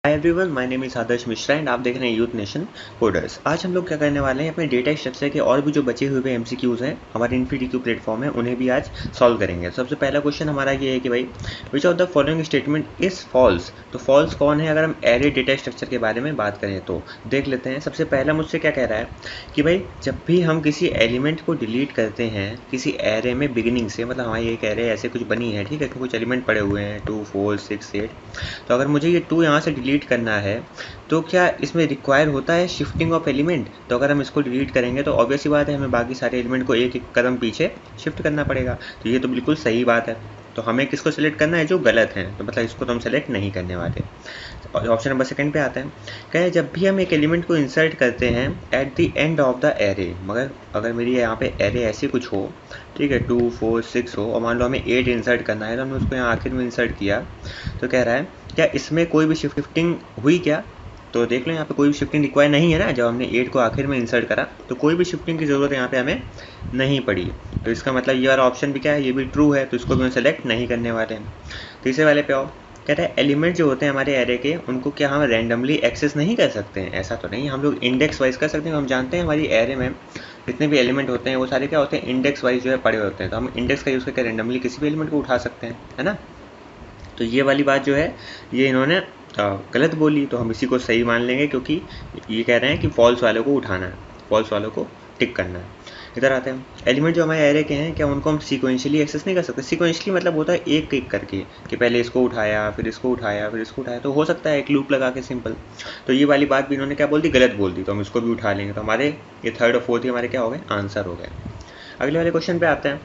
Hi everyone, my name is Adarsh Mishra and आप देख रहे हैं यूथ नेशन कोडर्स। आज हम लोग क्या करने वाले हैं, अपने डेटा स्ट्रक्चर के और भी जो बचे हुए एमसीक्यूज़ हैं हमारे इन्फिनिक्यू प्लेटफॉर्म है उन्हें भी आज सॉल्व करेंगे। सबसे पहला क्वेश्चन हमारा ये है कि भाई which of the following statement is false. तो फॉल्स कौन है अगर हम एरे डेटा स्ट्रक्चर के बारे में बात करें तो देख लेते हैं। सबसे पहला मुझसे क्या कह रहा है कि भाई जब भी हम किसी एलिमेंट को डिलीट करते हैं किसी एरे में बिगिनिंग से, मतलब हमारी एक एरे ऐसे कुछ बनी है, ठीक है, कुछ एलिमेंट पड़े हुए हैं 2 4 6 8, तो अगर मुझे ये 2 यहाँ से डिलीट करना है तो क्या इसमें रिक्वायर होता है शिफ्टिंग ऑफ एलिमेंट। तो अगर हम इसको डिलीट करेंगे तो ऑब्वियस ही बात है हमें बाकी सारे एलिमेंट को एक एक कदम पीछे शिफ्ट करना पड़ेगा। तो ये तो बिल्कुल सही बात है। तो हमें किसको सेलेक्ट करना है, जो गलत है, तो मतलब इसको तो हम सेलेक्ट नहीं करने वाले। और ऑप्शन नंबर सेकंड पे आता है, कहे जब भी हम एक एलिमेंट को इंसर्ट करते हैं at the end of the array, मगर अगर मेरी यहाँ पे एरे ऐसी कुछ हो, ठीक है, 2 4 6 हो और मान लो हमें 8 इंसर्ट करना है तो हमने उसको यहाँ आखिर में इंसर्ट किया, तो कह रहा है क्या इसमें कोई भी शिफ्टिंग हुई क्या। तो देख लो यहाँ पे कोई भी शिफ्टिंग रिक्वायर नहीं है ना, जब हमने 8 को आखिर में इंसर्ट करा तो कोई भी शिफ्टिंग की ज़रूरत यहाँ पे हमें नहीं पड़ी। तो इसका मतलब ये वाला ऑप्शन भी क्या है, ये भी ट्रू है, तो इसको भी हम सेलेक्ट नहीं करने वाले हैं। तीसरे वाले पे आओ, कह रहे हैं एलिमेंट जो होते हैं हमारे एरे के उनको क्या हम रैंडमली एक्सेस नहीं कर सकते हैं। ऐसा तो नहीं, हम लोग इंडेक्स वाइज कर सकते हैं। हम जानते हैं हमारी एरे में जितने भी एलिमेंट होते हैं वो सारे क्या होते हैं, इंडेक्स वाइज जो है पड़े होते हैं, तो हम इंडेक्स का यूज़ करके रैंडमली किसी भी एलिमेंट को उठा सकते हैं, है ना। तो ये वाली बात जो है ये इन्होंने गलत बोली, तो हम इसी को सही मान लेंगे क्योंकि ये कह रहे हैं कि फॉल्स वालों को उठाना है, फॉल्स वालों को टिक करना है। इधर आते हैं, एलिमेंट जो हमारे एरे के हैं क्या उनको हम सीक्वेंशियली एक्सेस नहीं कर सकते। सीक्वेंशियली मतलब होता है एक एक करके, कि पहले इसको उठाया फिर इसको उठाया फिर इसको उठाया, तो हो सकता है एक लूप लगा के सिंपल। तो ये वाली बात भी इन्होंने क्या बोल दी, गलत बोल दी, तो हम इसको भी उठा लेंगे। तो हमारे ये थर्ड और फोर्थ ही हमारे क्या हो गए, आंसर हो गए। अगले वाले क्वेश्चन पे आते हैं,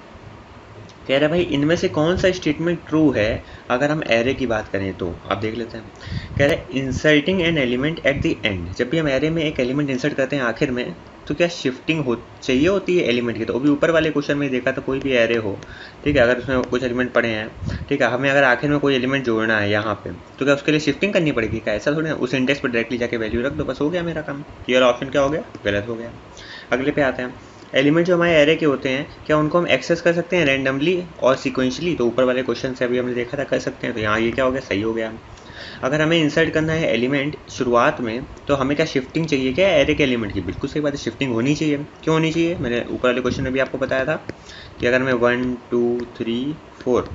कह रहा है भाई इनमें से कौन सा स्टेटमेंट ट्रू है अगर हम एरे की बात करें तो। आप देख लेते हैं, कह रहे हैं inserting an element at the end, जब भी हम एरे में एक एलिमेंट इंसर्ट करते हैं आखिर में तो क्या शिफ्टिंग हो चाहिए होती है एलिमेंट की। तो अभी ऊपर वाले क्वेश्चन में देखा तो कोई भी एरे हो, ठीक है, अगर उसमें कुछ एलिमेंट पड़े हैं, ठीक है, हमें अगर आखिर में कोई एलिमेंट जोड़ना है यहाँ पे तो क्या उसके लिए शिफ्टिंग करनी पड़ेगी क्या। ऐसा थोड़ी है, उस इंडेक्स पर डायरेक्टली जाके वैल्यू रख दो, बस हो गया मेरा काम। ये ऑप्शन क्या हो गया, गलत हो गया। अगले पे आते हैं, एलिमेंट जो हमारे एरे के होते हैं क्या उनको हम एक्सेस कर सकते हैं रैंडमली और सीक्वेंशियली। तो ऊपर वाले क्वेश्चन से अभी हमने देखा था कर सकते हैं, तो यहाँ ये क्या हो गया, सही हो गया। अगर हमें इंसर्ट करना है एलिमेंट शुरुआत में तो हमें क्या शिफ्टिंग चाहिए क्या एरे के एलिमेंट की। बिल्कुल सही बात है, शिफ्टिंग होनी चाहिए। क्यों होनी चाहिए, मैंने ऊपर वाले क्वेश्चन में भी आपको बताया था कि अगर हमें 1 2 3 4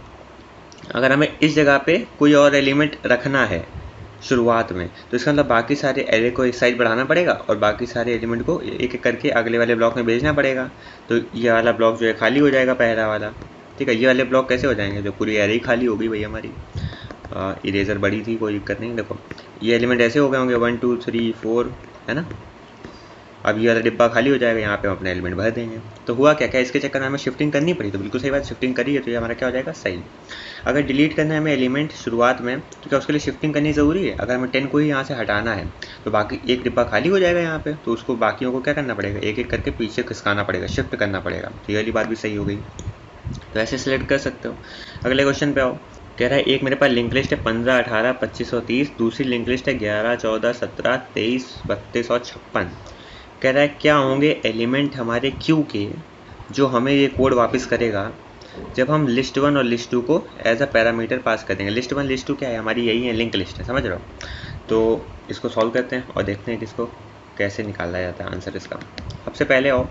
अगर हमें इस जगह पे कोई और एलिमेंट रखना है शुरुआत में, तो इसका मतलब बाकी सारे एरे को एक साइज बढ़ाना पड़ेगा और बाकी सारे एलिमेंट को एक एक करके अगले वाले ब्लॉक में भेजना पड़ेगा। तो ये वाला ब्लॉक जो है खाली हो जाएगा, पहला वाला, ठीक है। ये वाले ब्लॉक कैसे हो जाएंगे, जो पूरी एरे ही खाली हो गई भाई हमारी। इरेजर बड़ी थी, कोई दिक्कत नहीं। देखो ये एलिमेंट ऐसे हो गए होंगे 1 2 3 4, है ना। अब ये वाला डिब्बा खाली हो जाएगा, यहाँ पे हम अपने एलिमेंट भर देंगे। तो हुआ क्या क्या इसके चक्कर में हमें शिफ्टिंग करनी पड़ी, तो बिल्कुल सही बात, शिफ्टिंग करी है तो ये हमारा क्या हो जाएगा, सही। अगर डिलीट करना है हमें एलिमेंट शुरुआत में तो क्या उसके लिए शिफ्टिंग करनी ज़रूरी है। अगर हमें 10 को ही यहाँ से हटाना है तो बाकी एक डिब्बा खाली हो जाएगा यहाँ पे, तो उसको बाकियों को क्या करना पड़ेगा, एक एक करके पीछे खिसकाना पड़ेगा, शिफ्ट करना पड़ेगा। तो ये वाली बात भी सही हो गई, तो ऐसे सिलेक्ट कर सकते हो। अगले क्वेश्चन पे आओ, कह रहा है एक मेरे पास लिंक लिस्ट है 15 18 25 और 30, दूसरी लिंक लिस्ट है 11 14 17 23 32 और 56। कह रहा है क्या होंगे एलिमेंट हमारे क्यू के जो हमें ये कोड वापस करेगा जब हम लिस्ट 1 और लिस्ट 2 को एज अ पैरामीटर पास कर देंगे। लिस्ट 1 लिस्ट 2 क्या है, हमारी यही है, लिंक लिस्ट है, समझ रहे हो। तो इसको सॉल्व करते हैं और देखते हैं कि इसको कैसे निकाला जाता है आंसर इसका। सबसे पहले आओ,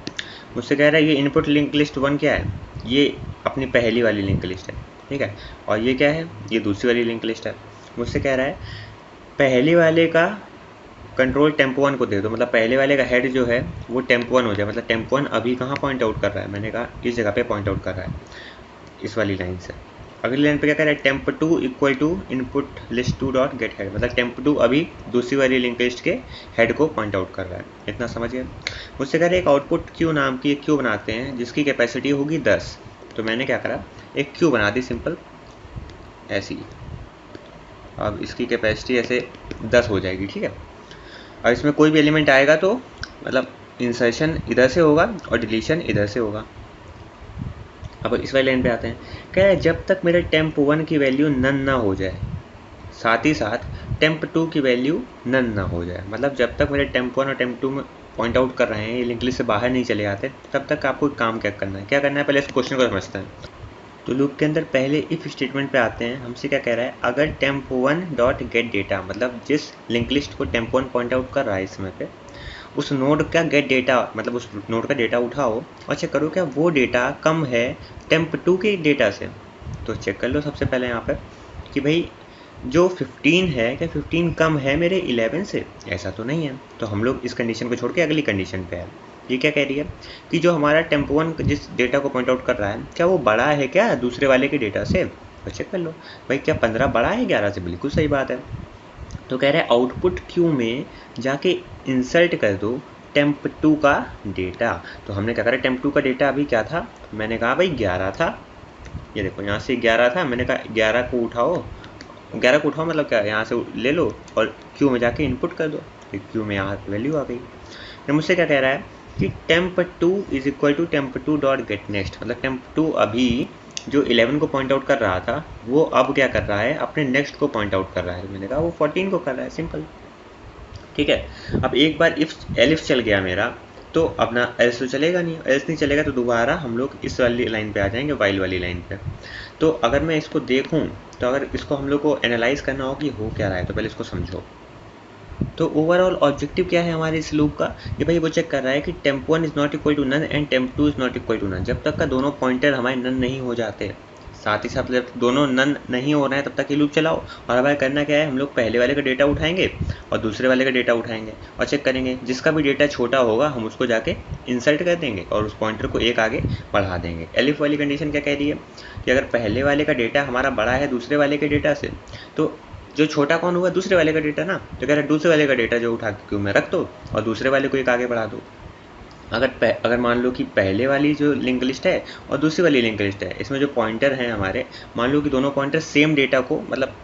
मुझसे कह रहा है ये इनपुट लिंक लिस्ट 1 क्या है, ये अपनी पहली वाली लिंक लिस्ट है, ठीक है, और ये क्या है, ये दूसरी वाली लिंक लिस्ट है। मुझसे कह रहा है पहले वाले का कंट्रोल टेम्पो 1 को दे दो, मतलब पहले वाले का हेड जो है वो टेम्पो 1 हो जाए। मतलब टेम्पो 1 अभी कहाँ पॉइंट आउट कर रहा है, मैंने कहा इस जगह पे पॉइंट आउट कर रहा है, इस वाली लाइन से। अगली लाइन पे क्या कह रहा है, temp 2 equal to input list 2 dot get head, मतलब टेम्प 2 अभी दूसरी वाली लिंक लिस्ट के हेड को पॉइंट आउट कर रहा है। इतना समझिए। मुझसे कह रहे हैं एक आउटपुट क्यू नाम की एक क्यू बनाते हैं जिसकी कैपेसिटी होगी 10। तो मैंने क्या करा, एक क्यू बना दी सिंपल ऐसी। अब इसकी कैपेसिटी ऐसे 10 हो जाएगी, ठीक है। अब इसमें कोई भी एलिमेंट आएगा तो मतलब इंसर्शन इधर से होगा और डिलीशन इधर से होगा। अब इस वाली लाइन पे आते हैं, कह रहे हैं जब तक मेरे टेम्प 1 की वैल्यू नन ना हो जाए, साथ ही साथ टेम्प 2 की वैल्यू नन ना हो जाए। मतलब जब तक मेरे टेम्प 1 और टेम्प 2 में पॉइंट आउट कर रहे हैं, ये लिंक लिस्ट से बाहर नहीं चले आते, तब तक आपको काम क्या करना है, पहले इस क्वेश्चन को समझते हैं। तो लूप के अंदर पहले इफ स्टेटमेंट पे आते हैं। हमसे क्या कह रहा है, अगर temp1 डॉट गेट डेटा, मतलब जिस लिंक लिस्ट को temp1 पॉइंट आउट कर रहा है इसमें पे, उस नोड का गेट डेटा, मतलब उस नोड का डेटा उठाओ और चेक करो क्या वो डेटा कम है temp2 के डेटा से। तो चेक कर लो सबसे पहले यहाँ पर कि भाई जो 15 है, क्या 15 कम है मेरे 11 से? ऐसा तो नहीं है। तो हम लोग इस कंडीशन को छोड़ के अगली कंडीशन पे है। ये क्या कह रही है कि जो हमारा temp1 जिस डेटा को पॉइंट आउट कर रहा है, क्या वो बड़ा है क्या दूसरे वाले के डेटा से? तो चेक कर लो भाई, क्या 15 बड़ा है 11 से? बिल्कुल सही बात है। तो कह रहे हैं आउटपुट क्यू में जाके इंसर्ट कर दो temp2 का डेटा। तो हमने क्या करा, temp2 का डेटा अभी क्या था? मैंने कहा भाई 11 था। ये देखो यहाँ से 11 था, मैंने कहा 11 को उठाओ। 11 को उठाओ मतलब क्या, यहाँ से ले लो और क्यू में जाके इनपुट कर दो। क्यू में यहाँ वैल्यू आ गई। फिर मुझसे क्या कह रहा है कि temp2 is equal to temp2 dot get next, मतलब temp2 अभी जो 11 को पॉइंट आउट कर रहा था वो अब क्या कर रहा है, अपने नेक्स्ट को पॉइंट आउट कर रहा है। मैंने कहा वो 14 को कर रहा है, सिंपल। ठीक है, अब एक बार इफ एलिफ चल गया मेरा तो अपना एल्स तो चलेगा नहीं, एल्स नहीं चलेगा तो दोबारा हम लोग इस वाली लाइन पे आ जाएंगे, वाइल वाली लाइन पे। तो अगर मैं इसको देखूं तो अगर इसको हम लोग को एनालाइज करना हो कि हो क्या रहा है, तो पहले इसको समझो। तो ओवरऑल ऑब्जेक्टिव क्या है हमारे इस लूप का, कि भाई वो चेक कर रहा है कि temp1 is not equal to none and temp2 is not equal to none. जब तक का दोनों पॉइंटर हमारे नन नहीं हो जाते, साथ ही साथ जब दोनों नन नहीं हो रहे हैं तब तक ये लूप चलाओ। और हमारे करना क्या है, हम लोग पहले वाले का डेटा उठाएंगे और दूसरे वाले का डेटा उठाएंगे और चेक करेंगे, जिसका भी डेटा छोटा होगा हम उसको जाके इंसर्ट कर देंगे और उस पॉइंटर को एक आगे बढ़ा देंगे। एलिफ वाली कंडीशन क्या कह रही है कि अगर पहले वाले का डेटा हमारा बड़ा है दूसरे वाले के डेटा से, तो जो छोटा कौन हुआ, दूसरे वाले का डेटा ना। तो कह रहा है दूसरे वाले का डेटा जो उठा के क्यू में रख दो और दूसरे वाले को एक आगे बढ़ा दो। अगर मान लो कि पहले वाली जो लिंक लिस्ट है और दूसरी वाली लिंक लिस्ट है, इसमें जो पॉइंटर हैं हमारे, मान लो कि दोनों पॉइंटर सेम डेटा को, मतलब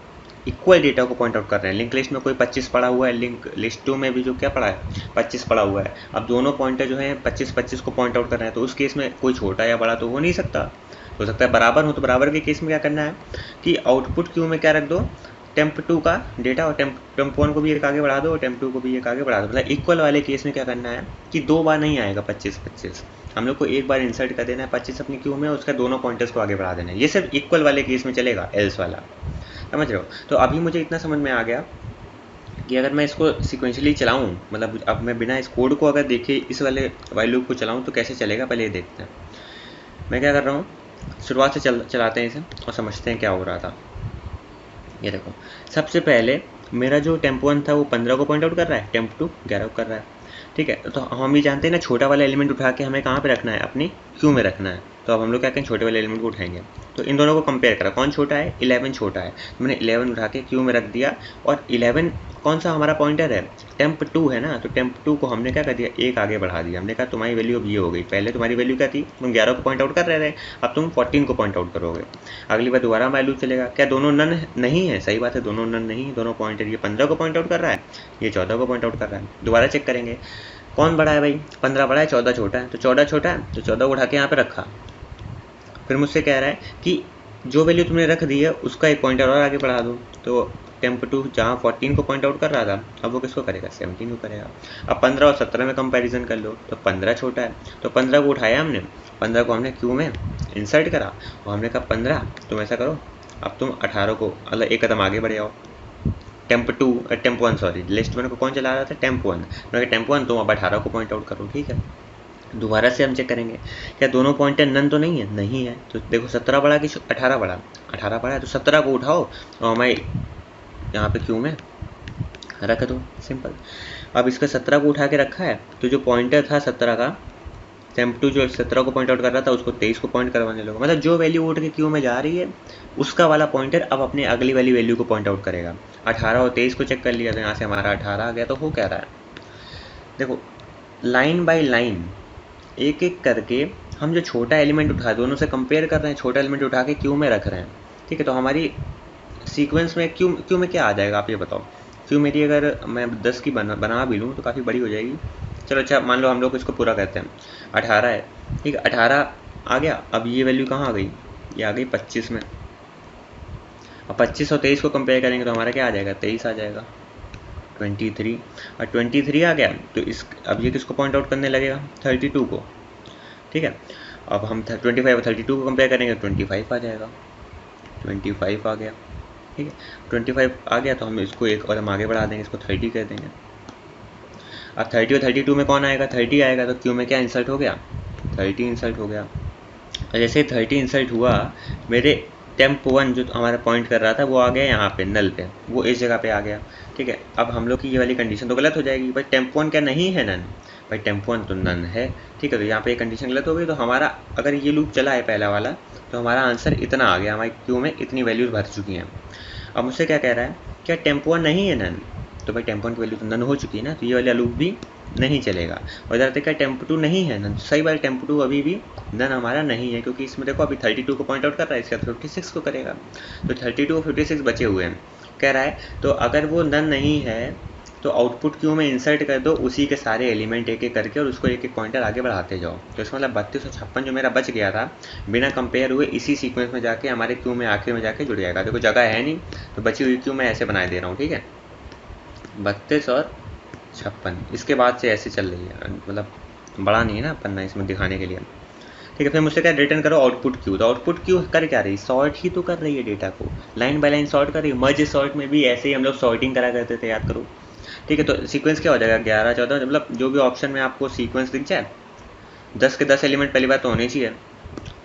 इक्वल डेटा को पॉइंट आउट कर रहे हैं। लिंक लिस्ट में कोई 25 पड़ा हुआ है, लिंक लिस्ट 2 में भी जो क्या पड़ा है 25 पड़ा हुआ है। अब दोनों पॉइंटर जो है 25-25 को पॉइंट आउट कर रहे हैं, तो उस केस में कोई छोटा या बड़ा तो हो नहीं सकता। हो सकता है बराबर हो, तो बराबर के केस में क्या करना है कि आउटपुट क्यू में क्या रख दो, temp2 का डेटा, और temp1 को भी एक आगे बढ़ा दो और temp2 को भी एक आगे बढ़ा दो। मतलब इक्वल वाले केस में क्या करना है कि दो बार नहीं आएगा 25-25, हम लोग को एक बार इंसर्ट कर देना है 25 अपनी क्यू में, उसका दोनों पॉइंटर्स को आगे बढ़ा देना है। ये सिर्फ इक्वल वाले केस में चलेगा, एल्स वाला, समझ रहे हो? तो अभी मुझे इतना समझ में आ गया कि अगर मैं इसको सिक्वेंशली चलाऊं, मतलब अब मैं बिना इस कोड को अगर देखे इस वाले वाइल लूप को चलाऊं तो कैसे चलेगा, पहले ये देखते हैं। मैं क्या कर रहा हूँ, शुरुआत से चलाते हैं इसे और समझते हैं क्या हो रहा था। ये देखो, सबसे पहले मेरा जो temp1 था वो 15 को पॉइंट आउट कर रहा है, temp2 11 को कर रहा है। ठीक है, तो हम भी जानते हैं ना छोटा वाला एलिमेंट उठा के हमें कहाँ पे रखना है, अपनी क्यू में रखना है। तो अब हम लोग क्या करें, छोटे वाले एलिमेंट को उठाएंगे। तो इन दोनों को कंपेयर करा, कौन छोटा है, 11 छोटा है। तो मैंने 11 उठा के क्यू में रख दिया और 11 कौन सा हमारा पॉइंटर है, temp2 है ना। तो temp2 को हमने क्या कर दिया, एक आगे बढ़ा दिया। हमने कहा तुम्हारी वैल्यू अब ये हो गई, पहले तुम्हारी वैल्यू क्या थी, तुम 11 को पॉइंट आउट कर रहे थे, अब तुम 14 को पॉइंट आउट करोगे। अगली बार दोबारा वैल्यू चलेगा, क्या दोनों नन नहीं है, सही बात है दोनों नन नहीं, दोनों पॉइंटर, ये 15 को पॉइंट आउट कर रहा है, ये 14 को पॉइंट आउट कर रहा है। दोबारा चेक करेंगे कौन बड़ा है भाई, 15 बड़ा है 14 छोटा है। तो 14 छोटा है तो 14 को उठा के यहाँ पे रखा। फिर मुझसे कह रहा है कि जो वैल्यू तुमने रख दी है उसका एक पॉइंटर और आगे बढ़ा दो। तो temp2 जहाँ 14 को पॉइंट आउट कर रहा था, अब वो किसको करेगा, 17 को करेगा। अब 15 और 17 में कंपैरिजन कर लो तो 15 छोटा है, तो 15 को उठाया हमने, 15 को हमने क्यू में इंसर्ट करा और हमने कहा 15 तुम ऐसा करो, अब तुम 18 को मतलब एक कदम आगे बढ़ जाओ। temp1 सॉरी, लिस्ट वन को कौन चला रहा था, temp1। temp1 तुम अब 18 को पॉइंट आउट करो। ठीक है, दोबारा से हम चेक करेंगे क्या दोनों पॉइंटर नन तो नहीं है, नहीं है। तो देखो 17 बड़ा कि 18 बड़ा, 18 बड़ा है, तो 17 को उठाओ और हमारे यहाँ पे क्यू में रख दो, सिंपल। अब इसका 17 को उठा के रखा है, तो जो पॉइंटर था 17 का, temp2 जो 17 को पॉइंट आउट कर रहा था उसको 23 को पॉइंट करवाने लगो। मतलब जो वैल्यू उठ के क्यू में जा रही है उसका वाला पॉइंटर अब अपने अगली वाली वैल्यू को पॉइंट आउट करेगा। 18 और 23 को चेक कर लिया तो यहाँ से हमारा 18 आ गया। तो हो क्या रहा है, देखो लाइन बाय लाइन एक एक करके हम जो छोटा एलिमेंट उठा दोनों से कंपेयर कर रहे हैं, छोटा एलिमेंट उठा के क्यू में रख रहे हैं। ठीक है, तो हमारी सीक्वेंस में क्यू में क्या आ जाएगा आप ये बताओ। क्यू मेरी अगर मैं 10 की बना भी लूँ तो काफ़ी बड़ी हो जाएगी। चलो अच्छा मान लो हम लोग इसको पूरा करते हैं, 18 है। ठीक है, 18 आ गया। अब ये वैल्यू कहाँ आ गई, ये आ गई 25 में। अब 25 और 23 को कंपेयर करेंगे तो हमारा क्या आ जाएगा, 23 आ जाएगा, 23। और 23 आ गया तो अब ये किसको पॉइंट आउट करने लगेगा, 32 को। ठीक है, अब हम 25 और 32 को कंपेयर करेंगे, 25 आ जाएगा, 25 आ गया, ठीक है। 25 आ गया तो हम इसको एक और हम आगे बढ़ा देंगे, इसको 30 कर देंगे। अब 30 और 32 में कौन आएगा, 30 आएगा, तो क्यू में क्या इंसर्ट हो गया, 30 इंसर्ट हो गया। और जैसे 30 इंसर्ट हुआ, मेरे टेम्प 1 जो हमारा पॉइंट कर रहा था वो आ गया यहाँ पे नल पे, वो इस जगह पे आ गया, ठीक है। अब हम लोग की ये वाली कंडीशन तो गलत हो जाएगी, भाई टेम्प 1 क्या नहीं है नन, भाई टेम्प 1 तो नन है, ठीक है। तो यहाँ पे कंडीशन गलत हो गई, तो हमारा अगर ये लूप चला है पहला वाला, तो हमारा आंसर इतना आ गया, हमारी क्यू में इतनी वैल्यूज भर चुकी हैं। अब मुझसे क्या कह रहा है, क्या टेम्प 1 नहीं है नन, तो भाई टेम्प 1 की वैल्यू तो नन हो चुकी है ना, तो ये वाला लूप भी नहीं चलेगा। और इधर देखा टेम्प 2 नहीं है नन, सही बात, टेम्प 2 अभी भी नन हमारा नहीं है, क्योंकि इसमें देखो अभी 32 को पॉइंट आउट कर रहा है, इसके बाद 56 को करेगा, तो 32 और 56 बचे हुए हैं, कह रहा है। तो अगर वो नन नहीं है तो आउटपुट क्यू में इंसर्ट कर दो उसी के सारे एलिमेंट एक एक करके, और उसको एक एक पॉइंटर आगे बढ़ाते जाओ। तो इसका मतलब 3256 जो मेरा बच गया था बिना कंपेयर हुए, इसी सीक्वेंस में जाके हमारे क्यू में आखिर में जाके जुड़ जाएगा। देखो जगह है नहीं, तो बची हुई क्यू मैं ऐसे बना दे रहा हूँ, ठीक है, 32 और 56, इसके बाद से ऐसे चल रही है, मतलब बड़ा नहीं है ना पन्ना इसमें दिखाने के लिए, ठीक है। फिर मुझसे क्या रिटर्न करो आउटपुट क्यू, तो आउटपुट क्यू कर क्या रही, सॉर्ट ही तो कर रही है डेटा को, लाइन बाय लाइन सॉर्ट कर रही है। मर्ज सॉर्ट में भी ऐसे ही हम लोग सॉर्टिंग करा करते थे, याद करो, ठीक है। तो सीक्वेंस क्या हो जाएगा, 11 14, मतलब जो भी ऑप्शन में आपको सीक्वेंस दिख जाए, 10 के 10 एलिमेंट पहली बात तो होने चाहिए,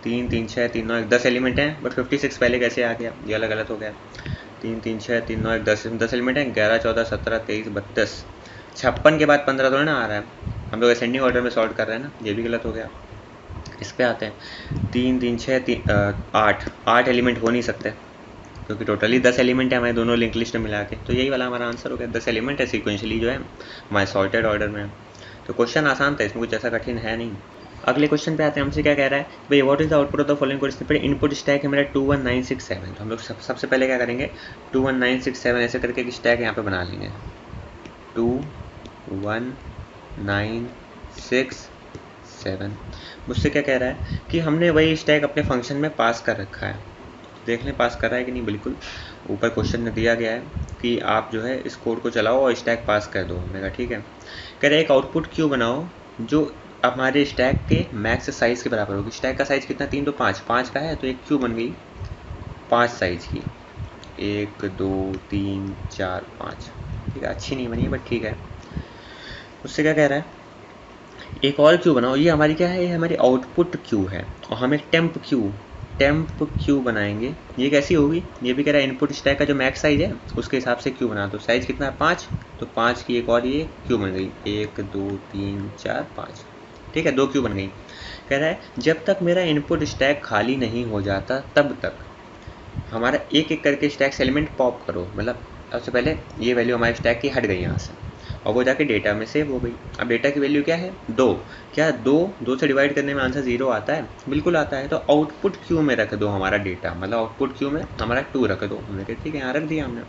3 3 6 3 9 1, 10 एलिमेंट हैं, बट 56 पहले कैसे आ गया, ये अलग गलत हो गया, 3 3 6 3 9 1, 10 एलिमेंट हैं, 11 14 17 23 32, 56 के बाद 15 थोड़ा ना आ रहा है, हम लोग असेंडिंग ऑर्डर में सॉर्ट कर रहे हैं ना, ये भी गलत हो गया। इस पे आते हैं, 3 3 6 8 एलिमेंट हो नहीं सकते, क्योंकि टोटली 10 एलिमेंट है हमारे दोनों लिंक लिस्ट में मिला के, तो यही वाला हमारा आंसर हो गया, 10 एलिमेंट है सिक्वेंशली जो है हमारे सॉर्टेड ऑर्डर में। तो क्वेश्चन आसान था, इसमें कुछ ऐसा कठिन है नहीं। अगले क्वेश्चन पे आते हैं, हमसे क्या कह रहा है, भाई what is the output of the following code पर इनपुट स्टैक है मेरा 21967, तो हम लोग सबसे पहले क्या करेंगे, 21967 ऐसे करके एक स्टैक यहाँ पे बना लेंगे, 21967। मुझसे क्या कह रहा है कि हमने वही स्टैक अपने फंक्शन में पास कर रखा है, देख लें पास कर रहा है कि नहीं, बिल्कुल ऊपर क्वेश्चन में दिया गया है कि आप जो है इस कोड को चलाओ और स्टैक पास कर दो, हमने कहा ठीक है। कह रहे एक आउटपुट क्यू बनाओ जो हमारे स्टैक के मैक्स साइज़ के बराबर होगी। स्टैक का साइज़ कितना, 3 तो 5 का है, तो एक क्यू बन गई 5 साइज़ की, 1 2 3 4 5, ठीक है, अच्छी नहीं बनी बट ठीक है। उससे क्या कह रहा है, एक और क्यू बनाओ, ये हमारी क्या है, ये हमारी आउटपुट क्यू है, और हम एक टेम्प क्यू बनाएंगे। ये कैसी होगी, ये भी कह रहा है इनपुट स्टैक का जो मैक्स साइज है उसके हिसाब से क्यू बना दो, साइज कितना है 5, तो 5 की एक और ये क्यू बन गई, 1 2 3 4 5, ठीक है, 2 क्यू बन गई। कह रहा है जब तक मेरा इनपुट स्टैक खाली नहीं हो जाता तब तक हमारा एक एक करके स्टैक से एलिमेंट पॉप करो, मतलब सबसे पहले ये वैल्यू हमारे स्टैक की हट गई यहाँ से और वो जाके डेटा में सेव हो गई। अब डेटा की वैल्यू क्या है, 2, क्या 2 से डिवाइड करने में आंसर 0 आता है, बिल्कुल आता है। तो आउटपुट क्यू में रख दो हमारा डेटा, मतलब आउटपुट क्यू में हमारा 2 रख दो, हमने कहा ठीक है यहाँ रख दिया हमने।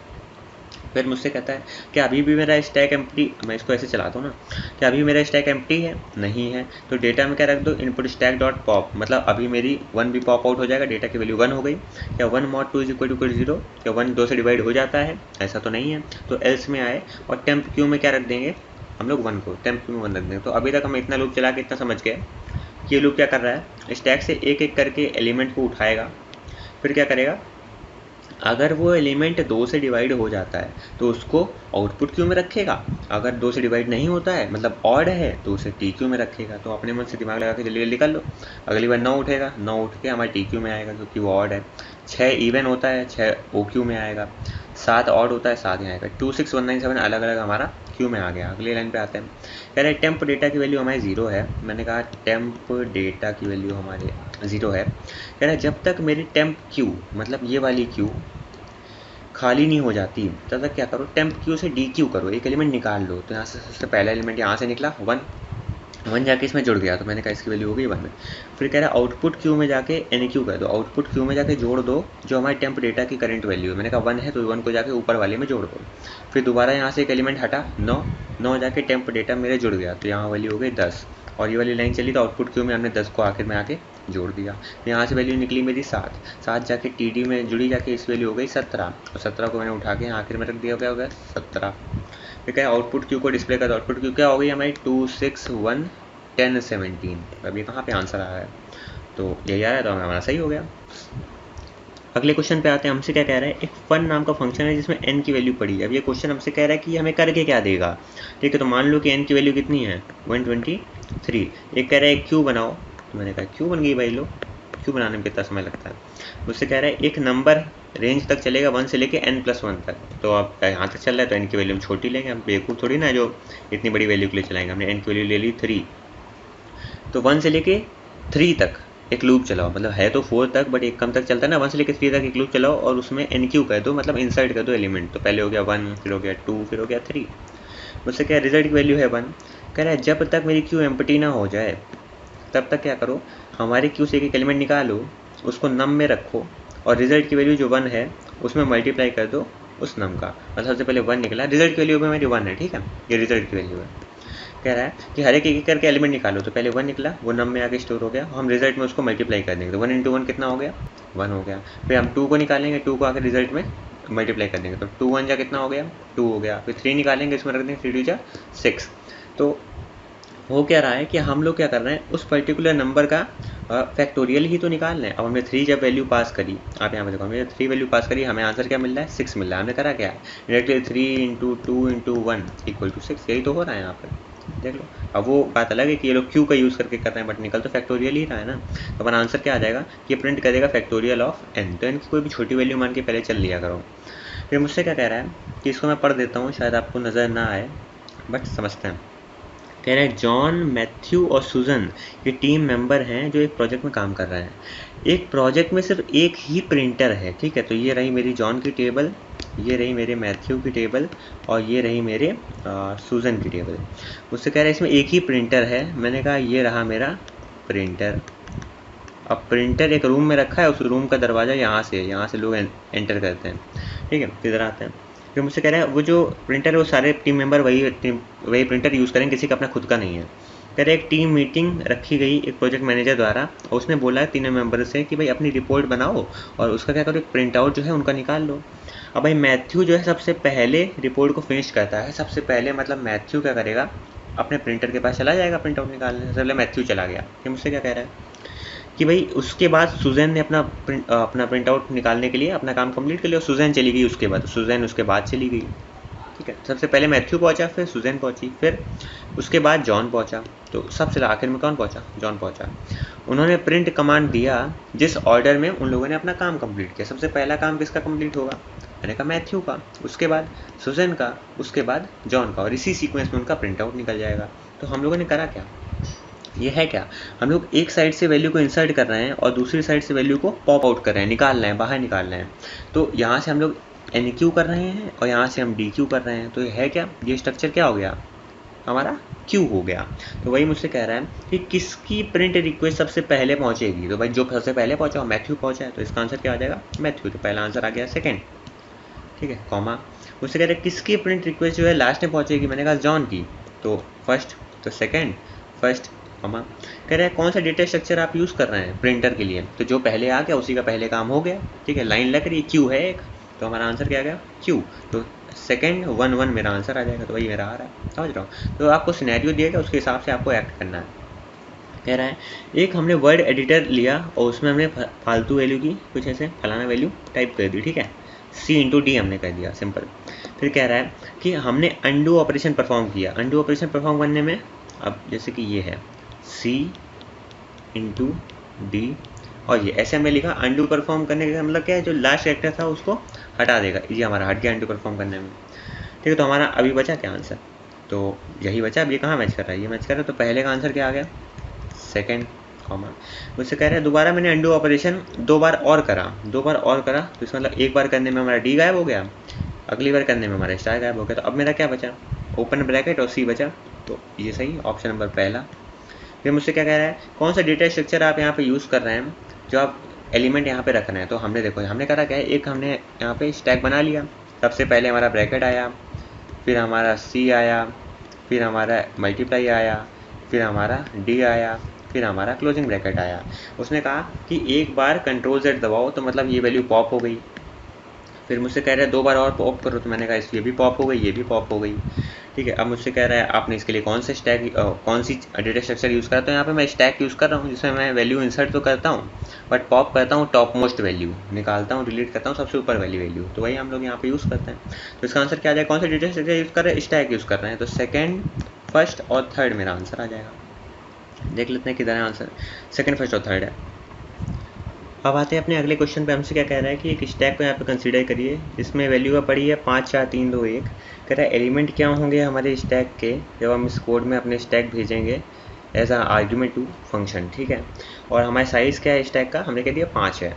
फिर मुझसे कहता है कि अभी भी मेरा स्टैक एम्प्टी, मैं इसको ऐसे चलाता हूँ ना, कि अभी मेरा स्टैक एम्प्टी है, नहीं है, तो डेटा में क्या रख दो, इनपुट स्टैक डॉट पॉप, मतलब अभी मेरी 1 भी पॉप आउट हो जाएगा, डेटा की वैल्यू 1 हो गई। क्या 1 mod 2 = 0, क्या 1 2 से डिवाइड हो जाता है, ऐसा तो नहीं है, तो एल्स में आए और टेम्प क्यू में क्या रख देंगे हम लोग 1 को, टेम्प क्यू में 1 रख देंगे। तो अभी तक हम इतना लूप चला के इतना समझ गए कि ये लूप क्या कर रहा है, स्टैक से एक एक करके एलिमेंट को उठाएगा, फिर क्या करेगा, अगर वो एलिमेंट 2 से डिवाइड हो जाता है तो उसको आउटपुट क्यू में रखेगा, अगर 2 से डिवाइड नहीं होता है मतलब ऑड है तो उसे टी क्यू में रखेगा। तो अपने मन से दिमाग लगा के जल्दी जल्दी कर लो, अगली बार 9 उठेगा, 9 उठ के हमारे टी क्यू में आएगा क्योंकि वो ऑड है। 6 इवन होता है, 6 ओ क्यू में आएगा। 7 ऑड होता है, 7 यहाँ आएगा। 2 6 1 9 7 अलग अलग हमारा क्यू में आ गया। अगली लाइन पे आते हैं, कह रहे टेम्प डेटा की वैल्यू हमारी 0 है। मैंने कहा टेम्प डेटा की वैल्यू हमारे 0 है। कह रहा है जब तक मेरी टेम्प क्यू, मतलब ये वाली क्यू खाली नहीं हो जाती तब तक क्या करो, टेम्प क्यू से डी क्यू करो, एक एलिमेंट निकाल लो। तो यहाँ से सबसे पहला एलिमेंट यहाँ से निकला 1 जाके इसमें जुड़ गया, तो मैंने कहा इसकी वैल्यू हो गई 1। फिर कह रहा है आउटपुट क्यू में जाके एन क्यू कर दो, आउटपुट क्यू में जाके जोड़ दो जो हमारे टेम्प डेटा की करंट वैल्यू है। मैंने कहा 1 है तो 1 को जाके ऊपर वाले में जोड़ दो। फिर दोबारा यहाँ से एक एलिमेंट हटा 9 जाके टेम्प डेटा मेरे जुड़ गया, तो यहाँ वैल्यू हो गई 10। और ये वाली लाइन चली तो आउटपुट क्यू में हमने 10 को आखिर में आके जोड़ दिया। यहाँ से वैल्यू निकली मेरी 7 जाके टी में जुड़ी, जाके इस वैल्यू हो गई 17, और 17 को मैंने उठा के आखिर में रख दिया, क्या हो गया 17। फिर क्या आउटपुट क्यू को डिस्प्ले कर दो, आउटपुट क्यू क्या हो गई हमारी 2 6 1 10 17। अब ये कहाँ पे आंसर आ रहा है, तो यही आ रहा है, तो हमारा सही हो गया। अगले क्वेश्चन पे आते हैं। हमसे क्या कह रहा है, एक फन नाम का फंक्शन है जिसमें n की वैल्यू पड़ी है। अब ये क्वेश्चन हमसे कह रहा है कि हमें करके क्या देगा। ठीक है, तो मान लो कि n की वैल्यू कितनी है 123। एक कह रहा है क्यू बनाओ, तो मैंने कहा क्यू बन गई भाई। लो, क्यू बनाने में कितना समय लगता है। मुझसे कह रहा है एक नंबर रेंज तक चलेगा 1 से लेके n+1 तक। तो अब यहाँ तक चल रहा है तो n की वैल्यू हम छोटी लेंगे। हम बेवकूफ़ थोड़ी ना जो इतनी बड़ी वैल्यू के लिए चलाएंगे। हमने n की वैल्यू ले ली 3, तो 1 से लेके 3 तक एक लूप चलाओ। मतलब है तो 4 तक, बट एक कम तक चलता है ना। 1 से लेके 3 तक एक लूप चलाओ और उसमें NQ कर दो, मतलब इंसर्ट कर दो एलिमेंट। तो पहले हो गया 1, फिर हो गया 2, फिर हो गया 3। मुझसे क्या रिजल्ट की वैल्यू है 1। कह रहा है जब तक मेरी क्यू एम्प्टी ना हो जाए तब तक क्या करो, हमारे क्यू से एक एलिमेंट निकालो, उसको नम में रखो और रिजल्ट की वैल्यू जो 1 है उसमें मल्टीप्लाई कर दो उस नम का। मतलब सबसे पहले 1 निकला, रिजल्ट की वैल्यू में मेरी 1 है। ठीक है, ये रिजल्ट की वैल्यू है। कह रहा है कि हर एक करके एलिमेंट निकालो। तो पहले 1 निकला, वो नम में आगे स्टोर हो गया, हम रिजल्ट में उसको मल्टीप्लाई कर देंगे। तो 1 × 1 कितना हो गया, 1 हो गया। फिर हम 2 को निकालेंगे, 2 को आगे रिजल्ट में मल्टीप्लाई कर देंगे। तो 2 1 जा कितना हो गया, 2 हो गया। फिर 3 निकालेंगे, इसमें रख देंगे 3 2 जा 6। तो हो क्या रहा है कि हम लोग क्या कर रहे हैं, उस पर्टिकुलर नंबर का फैक्टोरियल ही तो निकाल रहे हैं। अब हमने 3 जब वैल्यू पास करी, आप यहाँ पे देखो, हमने 3 वैल्यू पास करी, हमें आंसर क्या मिल रहा है, 6 मिल रहा है। हमने करा क्या, डायरेक्टली 3 × 2 × 1 = 6। यही तो हो रहा है यहाँ पर, देख लो। अब वो बात अलग है कि ये लोग क्यू का यूज़ करके कर रहे हैं, बट निकल तो फैक्टोरियल ही रहा है ना। तो हमारा आंसर क्या आ जाएगा कि प्रिंट करेगा फैक्टोरियल ऑफ n। तो n की कोई भी छोटी वैल्यू मान के पहले चल लिया करो। फिर मुझसे क्या कह रहा है कि इसको मैं पढ़ देता हूँ, शायद आपको नज़र ना आए बट समझते हैं। कह रहे हैं जॉन, मैथ्यू और सुजन ये टीम मेंबर हैं जो एक प्रोजेक्ट में काम कर रहे हैं। एक प्रोजेक्ट में सिर्फ एक ही प्रिंटर है। ठीक है, तो ये रही मेरी जॉन की टेबल, ये रही मेरे मैथ्यू की टेबल और ये रही मेरे सुजन की टेबल। मुझसे कह रहे हैं इसमें एक ही प्रिंटर है। मैंने कहा ये रहा मेरा प्रिंटर। अब प्रिंटर एक रूम में रखा है, उस रूम का दरवाज़ा यहाँ से लोग एंटर करते हैं। ठीक है, इधर आते हैं। फिर मुझसे कह रहे हैं वो जो प्रिंटर है वो सारे टीम मेंबर वही प्रिंटर यूज़ करेंगे, किसी का अपना खुद का नहीं है। कह रहे एक टीम मीटिंग रखी गई एक प्रोजेक्ट मैनेजर द्वारा और उसने बोला है तीनों मेंबर से कि भाई अपनी रिपोर्ट बनाओ और उसका क्या करो, एक प्रिंट आउट जो है उनका निकाल लो। अब भाई मैथ्यू जो है सबसे पहले रिपोर्ट को फिनिश करता है। सबसे पहले मतलब मैथ्यू क्या करेगा, अपने प्रिंटर के पास चला जाएगा प्रिंट आउट निकालने। सबसे पहले मैथ्यू चला गया। फिर मुझसे क्या कह रहा है कि भाई उसके बाद सुजैन ने अपना प्रिंट आउट निकालने के लिए अपना काम कंप्लीट कर लिया और सुजैन चली गई सुजैन उसके बाद चली गई। ठीक है, सबसे पहले मैथ्यू पहुंचा, फिर सुजैन पहुंची, फिर उसके बाद जॉन पहुंचा। तो सबसे आखिर में कौन पहुंचा, जॉन पहुंचा। उन्होंने प्रिंट कमांड दिया जिस ऑर्डर में उन लोगों ने अपना काम कंप्लीट किया। सबसे पहला काम किसका कंप्लीट होगा, मैंने कहा मैथ्यू का, उसके बाद सुजैन का, उसके बाद जॉन का, और इसी सीक्वेंस में उनका प्रिंट आउट निकल जाएगा। तो हम लोगों ने करा क्या, ये है क्या, हम लोग एक साइड से वैल्यू को इंसर्ट कर रहे हैं और दूसरी साइड से वैल्यू को पॉप आउट कर रहे हैं, निकाल रहे हैं, बाहर निकाल रहे हैं। तो यहाँ से हम लोग NQ कर रहे हैं और यहाँ से हम DQ कर रहे हैं। तो ये है क्या, ये स्ट्रक्चर क्या हो गया, हमारा Q हो गया। तो वही मुझसे कह रहा है कि किसकी प्रिंट रिक्वेस्ट सबसे पहले पहुँचेगी। तो भाई जो सबसे पहले पहुँचा मैथ्यू पहुँचा है, तो इसका आंसर क्या आ जाएगा, मैथ्यू। तो पहला आंसर आ गया सेकेंड। ठीक है, कॉमा। मुझसे कह रहे हैं किसकी प्रिंट रिक्वेस्ट जो है लास्ट में पहुँचेगी, मैंने कहा जॉन की, तो फर्स्ट, तो सेकेंड, फर्स्ट, कॉमा। कह रहे हैं कौन सा डेटा स्ट्रक्चर आप यूज़ कर रहे हैं प्रिंटर के लिए, तो जो पहले आ गया उसी का पहले काम हो गया। ठीक है, लाइन लग रही है, क्यू है एक, तो हमारा आंसर क्या आ गया, क्यू। तो सेकेंड 1 1 मेरा आंसर आ जाएगा। तो वही मेरा आ रहा है, समझ रहा हूँ। तो आपको सिनेरियो दिया गया, उसके हिसाब से आपको एक्ट करना है। कह रहा है एक हमने वर्ड एडिटर लिया और उसमें हमने फालतू वैल्यू की कुछ ऐसे फलाना वैल्यू टाइप कर दी। ठीक है, C × D हमने कर दिया, सिंपल। फिर कह रहा है कि हमने अंडू ऑपरेशन परफॉर्म किया। अंडू ऑपरेशन परफॉर्म करने में, अब जैसे कि ये है C × D और ये ऐसे हमने लिखा। अंडू परफॉर्म करने का मतलब क्या है, जो लास्ट कैरेक्टर था उसको हटा देगा। ये हमारा हट गया अंडू परफॉर्म करने में। ठीक है, तो हमारा अभी बचा क्या आंसर, तो यही बचा। अब ये कहाँ मैच कर रहा है, ये मैच कर रहा है। तो पहले का आंसर क्या आ गया, सेकेंड, कॉमा। मुझसे कह रहे हैं दोबारा मैंने अंडू ऑपरेशन 2 बार और करा, 2 बार और करा, तो इसका मतलब एक बार करने में हमारा D गायब हो गया, अगली बार करने में हमारा स्टार गायब हो गया। तो अब मेरा क्या बचा, ओपन ब्रैकेट और C बचा। तो ये सही, ऑप्शन नंबर पहला। फिर मुझसे क्या कह रहा है कौन सा डेटा स्ट्रक्चर आप यहाँ पे यूज़ कर रहे हैं जो आप एलिमेंट यहाँ पे रख रहे हैं। तो हमने देखो हमने करा क्या है, एक हमने यहाँ पे स्टैक बना लिया। सबसे पहले हमारा ब्रैकेट आया, फिर हमारा C आया, फिर हमारा मल्टीप्लाई आया, फिर हमारा D आया, फिर हमारा क्लोजिंग ब्रैकेट आया। उसने कहा कि एक बार Ctrl Z दबाओ तो मतलब ये वैल्यू पॉप हो गई। फिर मुझसे कह रहा है 2 बार और पॉप करो, तो मैंने कहा ये भी पॉप हो गई, ये भी पॉप हो गई। ठीक है, अब मुझसे कह रहा है आपने इसके लिए कौन सी डेटा स्ट्रक्चर यूज़ करा, तो यहाँ पे मैं स्टैक यूज़ कर रहा हूँ, जिसमें मैं वैल्यू इंसर्ट तो करता हूँ बट पॉप करता हूँ टॉप मोस्ट वैल्यू, निकालता हूँ डिलीट करता हूँ सबसे ऊपर वाली वैल्यू, तो वही हम लोग यहाँ पे यूज़ करते हैं। तो इसका आंसर क्या आ जाएगा, कौन सा डेटा स्ट्रक्चर यूज़ कर रहे हैं, स्टैक यूज़ कर रहे हैं, तो सेकेंड, फर्स्ट और थर्ड मेरा आंसर आ जाएगा। देख लेते हैं किधर है आंसर, सेकेंड, फर्स्ट और थर्ड है। अब आते हैं अपने अगले क्वेश्चन पे, हमसे क्या कह रहा है कि एक स्टैक को यहाँ पे कंसीडर करिए, इसमें वैल्यू पड़ी है 5 4 3 2 1। कह रहा है एलिमेंट क्या होंगे हमारे स्टैक के जब हम इस कोड में अपने स्टैक भेजेंगे as a argument to function. ठीक है, और हमारा साइज़ क्या है स्टैक का, हमने कह दिया 5 है।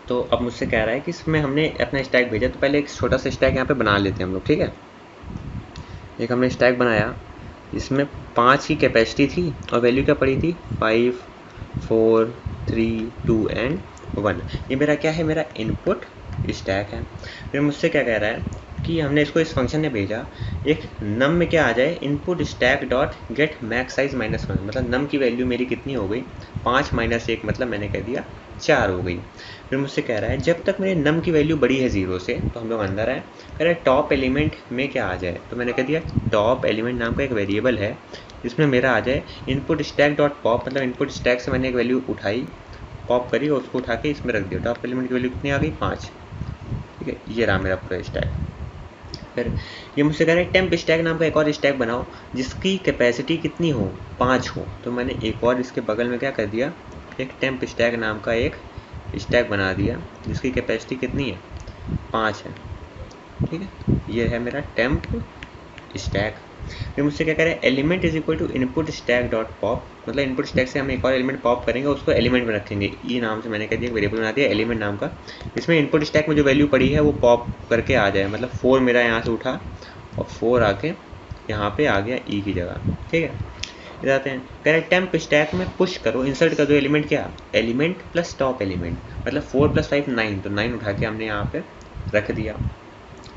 तो अब मुझसे कह रहा है कि इसमें हमने अपना स्टैक भेजा, तो पहले एक छोटा सा स्टैक यहाँ पर बना लेते हैं हम लोग। ठीक है, एक हमने स्टैक बनाया, इसमें 5 की कैपेसिटी थी और वैल्यू क्या पड़ी थी 5 4 3 2 एंड 1। ये मेरा क्या है, मेरा इनपुट स्टैक है। फिर मुझसे क्या कह रहा है कि हमने इसको इस फंक्शन ने भेजा, एक नम में क्या आ जाए, input stack dot gate max size -1, मतलब नम की वैल्यू मेरी कितनी हो गई 5 - 1, मतलब मैंने कह दिया 4 हो गई। फिर मुझसे कह रहा है जब तक मेरे नम की वैल्यू बड़ी है 0 से, तो हम लोग अंदर आए, कह रहा है टॉप एलिमेंट में क्या आ जाए, तो मैंने कह दिया टॉप एलिमेंट नाम का एक वेरिएबल है, इसमें मेरा आ जाए इनपुट स्टैक डॉट पॉप, मतलब इनपुट स्टैक से मैंने एक वैल्यू उठाई, पॉप करी और उसको उठा के इसमें रख दिया, टॉप एलिमेंट की वैल्यू कितनी आ गई 5। ठीक है, ये रहा मेरा पूरा स्टैक। फिर ये मुझसे कह रहा है टेम्प स्टैक नाम का एक और स्टैक बनाओ जिसकी कैपेसिटी कितनी हो 5 हो, तो मैंने एक और इसके बगल में क्या कर दिया, एक टेम्प स्टैक नाम का एक स्टैक बना दिया जिसकी कैपेसिटी कितनी है 5 है। ठीक है, ये है मेरा टेम्प स्टैक। फिर मुझसे क्या कह रहा है element is equal to input stack dot pop, मतलब इनपुट स्टैक से हम एक और एलिमेंट पॉप करेंगे, उसको एलिमेंट में रखेंगे, ये नाम से मैंने कह दिया वेरिएबल बना दिया एलिमेंट नाम का, इसमें इनपुट स्टैक में जो वैल्यू पड़ी है वो पॉप करके आ जाए, मतलब 4 मेरा यहाँ से उठा और 4 आके यहाँ पे आ गया ई की जगह। ठीक है, इधर आते हैं, कह रहे टेम्प स्टैक में पुश करो, इंसर्ट कर दो एलिमेंट क्या, एलिमेंट प्लस टॉप एलिमेंट, मतलब 4 + 5 9, तो 9 उठा के हमने यहाँ पे रख दिया।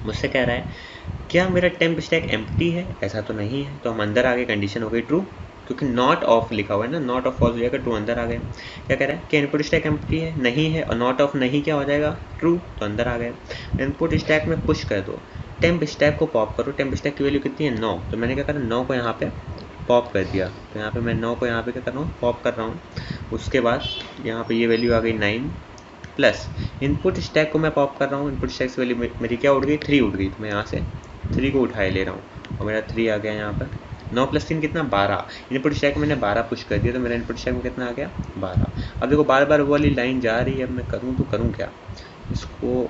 मुझसे कह रहा है क्या मेरा टेम्प स्टैक एम्प्टी है, ऐसा तो नहीं है, तो हम अंदर आ गए, कंडीशन हो गई ट्रू, क्योंकि नॉट ऑफ लिखा हुआ है ना, नॉट ऑफ फॉल्स हो जाएगा, ट्रू अंदर आ गए। क्या कह रहा है कि इनपुट स्टैक एम्प्टी है, नहीं है, और नॉट ऑफ नहीं क्या हो जाएगा ट्रू, तो अंदर आ गए। इनपुट स्टैक में पुश कर दो, टेम्प स्टैक को पॉप करो, टेम्प स्टैक की वैल्यू कितनी है 9, तो मैंने क्या करा 9 को यहाँ पे पॉप कर दिया, तो यहाँ पे मैं 9 को यहाँ पे क्या कर रहा हूँ पॉप कर रहा हूँ। उसके बाद यहाँ पे ये वैल्यू आ गई 9 प्लस इनपुट स्टैक को मैं पॉप कर रहा हूँ, इनपुट स्टैक से वैल्यू मेरी क्या उठ गई 3 उठ गई, तो मैं यहाँ से 3 को उठाए ले रहा हूँ और मेरा 3 आ गया यहाँ पर। 9 + 3 कितना 12, इनपुट स्टैक मैंने 12 पुश कर दिया, तो मेरा इनपुट स्टैक में कितना आ गया 12। अब देखो बार बार वो वाली लाइन जा रही है, अब मैं करूँ तो करूँ क्या, इसको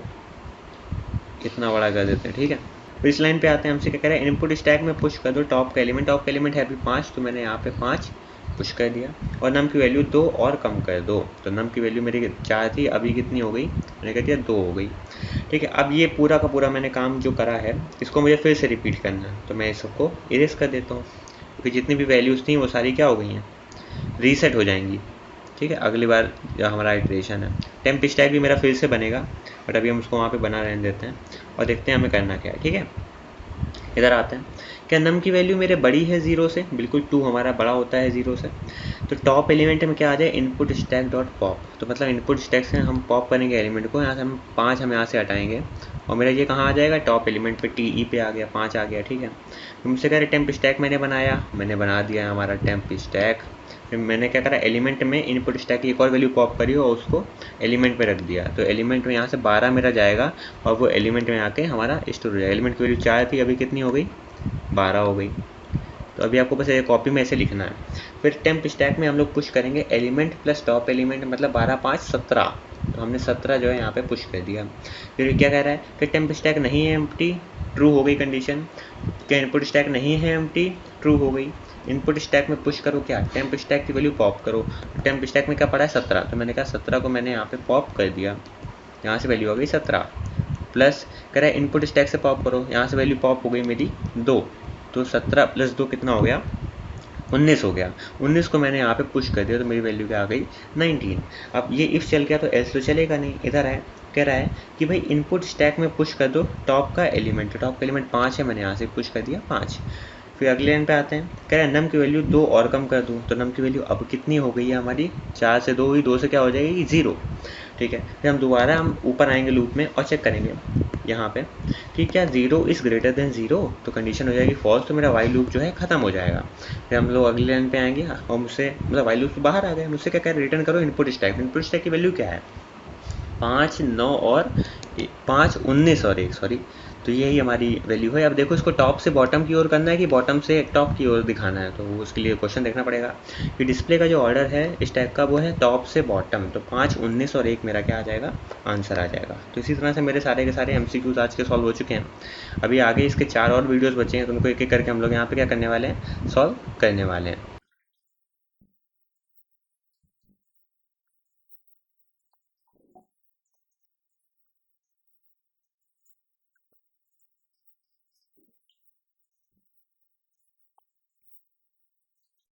कितना बड़ा कर देते हैं। ठीक है, तो इस लाइन पे आते हैं, हमसे क्या कह रहा है इनपुट स्टैक में पुश कर दो टॉप का एलिमेंट, टॉप का एलिमेंट है अभी 5, तो मैंने यहाँ पे 5 पुश कर दिया और नम की वैल्यू 2 और कम कर दो, तो नम की वैल्यू मेरी 4 थी, अभी कितनी हो गई, मैंने कह दिया 2 हो गई। ठीक है, अब ये पूरा का पूरा मैंने काम जो करा है इसको मुझे फिर से रिपीट करना है, तो मैं इसको इरेज कर देता हूँ, क्योंकि जितनी भी वैल्यूज़ थी वो सारी क्या हो गई हैं, रीसेट हो जाएंगी। ठीक है, अगली बार जो हमारा इटरेशन है, टेम्प स्टैक भी मेरा फिर से बनेगा, बट अभी हम उसको वहाँ पे बना रहने देते हैं और देखते हैं हमें करना क्या है। ठीक है, इधर आते हैं, क्या नम की वैल्यू मेरे बड़ी है 0 से, बिल्कुल 2 हमारा बड़ा होता है 0 से, तो टॉप एलिमेंट में क्या आ जाए इनपुट स्टैक डॉट पॉप, तो मतलब इनपुट स्टैक से हम पॉप करेंगे एलिमेंट को, यहाँ से हम 5 हम यहाँ से हटाएंगे और मेरा ये कहाँ आ जाएगा टॉप एलिमेंट पे, टी ई पे आ गया, 5 आ गया। ठीक है, तो मुझसे कह रहे टेम्प स्टैक मैंने बनाया, मैंने बना दिया हमारा टेम्प स्टैक। फिर मैंने क्या करा एलिमेंट में इनपुट स्टैक की एक और वैल्यू पॉप करी और उसको एलिमेंट पे रख दिया, तो एलिमेंट में यहाँ से 12 मेरा जाएगा और वो एलिमेंट में आके हमारा स्टोर हो जाएगा। एलिमेंट की वैल्यू 4 थी, अभी कितनी हो गई 12 हो गई। तो अभी आपको बस ये कॉपी में ऐसे लिखना है। फिर टेम्प स्टैक में हम लोग पुश करेंगे एलिमेंट प्लस टॉप एलिमेंट, मतलब 12 5 17, तो हमने 17 जो है यहाँ पे पुश कर दिया। फिर क्या कह रहा है कि टेम्प स्टैक नहीं है एम्प्टी, ट्रू हो गई कंडीशन, क्या इनपुट स्टैक नहीं है एम्प्टी, ट्रू हो गई। इनपुट स्टैक में पुश करो क्या, टेम्प स्टैक की वैल्यू पॉप करो, टेम्प स्टैक में क्या पड़ा है 17, तो मैंने कहा 17 को मैंने यहाँ पे पॉप कर दिया, यहाँ से वैल्यू हो गई 17 प्लस कह रहा है इनपुट स्टैक से पॉप करो, यहाँ से वैल्यू पॉप हो गई मेरी 2, तो 17 + 2 कितना हो गया 19 हो गया। 19 को मैंने यहाँ पे पुश कर दिया, तो मेरी वैल्यू क्या आ गई 19। अब ये इफ चल गया तो एल्स तो चलेगा नहीं। इधर है कह रहा है कि भाई इनपुट स्टैक में पुश कर दो टॉप का एलिमेंट, तो टॉप का एलिमेंट 5 है, मैंने यहाँ से पुश कर दिया 5। फिर अगले लाइन पे आते हैं, कह रहे हैं नम की वैल्यू 2 और कम कर दूँ, तो नम की वैल्यू अब कितनी हो गई है हमारी, 4 से 2 हुई, 2 से क्या हो जाएगी 0। ठीक है, फिर हम दोबारा हम ऊपर आएंगे लूप में और चेक करेंगे यहाँ पे कि क्या 0 इज़ ग्रेटर देन 0, तो कंडीशन हो जाएगी फॉल्स, तो मेरा वाइल लूप जो है ख़त्म हो जाएगा। फिर हम लोग अगले लाइन पे आएंगे और मुझसे मतलब वाइल लूप से बाहर आ गए, मुझसे क्या कह रहे रिटर्न करो इनपुट स्टैक। इनपुट स्टैक की वैल्यू क्या है 5 9 और 5 19 और 1 सॉरी, तो यही हमारी वैल्यू है। अब देखो इसको टॉप से बॉटम की ओर करना है कि बॉटम से टॉप की ओर दिखाना है, तो उसके लिए क्वेश्चन देखना पड़ेगा कि डिस्प्ले का जो ऑर्डर है स्टैक का वो है टॉप से बॉटम, तो 5 19 और 1 मेरा क्या आ जाएगा, आंसर आ जाएगा। तो इसी तरह से मेरे सारे के सारे MCQs आज के सॉल्व हो चुके हैं। अभी आगे इसके 4 और वीडियोज़ बचे हैं, तो उनको एक एक करके हम लोग यहाँ पे क्या करने वाले हैं, सॉल्व करने वाले हैं।